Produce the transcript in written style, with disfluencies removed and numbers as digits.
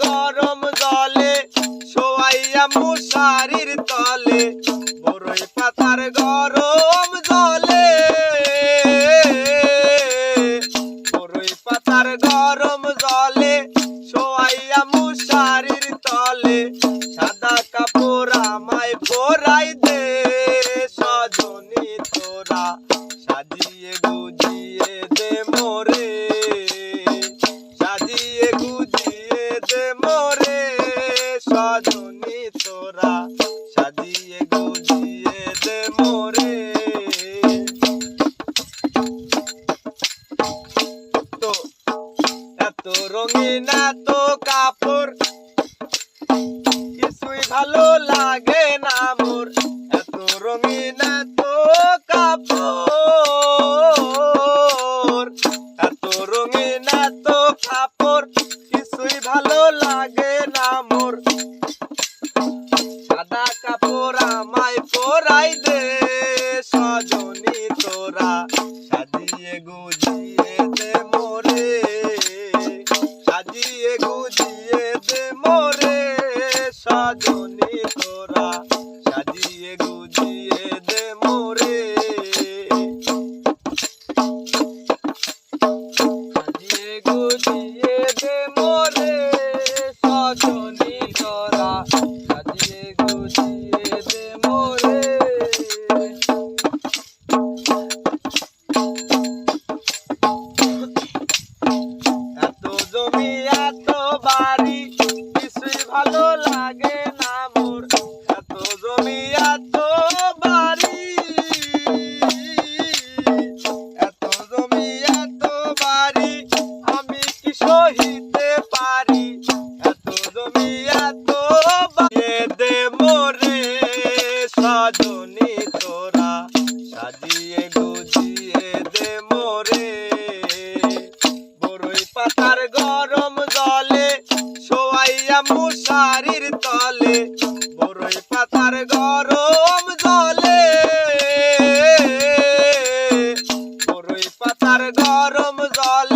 গরম জলে শোয়াইয়া মশারির তলে, বরই পাতার গরম জলে, বরই পাতার গরম জলে শোয়াইয়া মশারির তলে, সাদা কাপড় আমায় পরাই দে সজনী তোরা, সাজিয়ে গুজিয়ে দে মোরে, সাজিয়ে গুজিয়ে দে মোরে সজনী তোরা, সাজিয়ে গুজিয়ে দে মোরে। তো এত রঙিন এত কাপড় কিছুই ভালো লাগে না মোর, এত রঙিন এত কাপড়, এত রঙিন এত কাপড় কিছুই ভালো লাগে না মোর, সাদা কাপড় আমায় পরাই দে সজনী তোরা, সাজিয়ে গুজিয়ে দে মোরে, সাজিয়ে গুজিয়ে দে মোরে সজনী তোরা, সাজিয়ে গুজিয়ে দে মোরে, সাজিয়ে গুজিয়ে দে মোরে সজনী তোরা, সাজিয়ে গুজিয়ে দে মোরে। এত জমি এত বাড়ি কিছুই ভালো লাগে না মোর, এত জমি এত বাড়ি, এত জমি এত বাড়ি আমি কি সহিতে পারি, এত জমি এত বাড়ি দে মোরে সজনী তোরা, সাজিয়ে গুজিয়ে দে মোরে, বরই পাতার গরম জলে শোয়াইয়া মশারির তলে, বরই পাতার গরম জলে, বরই পাতার গরম জলে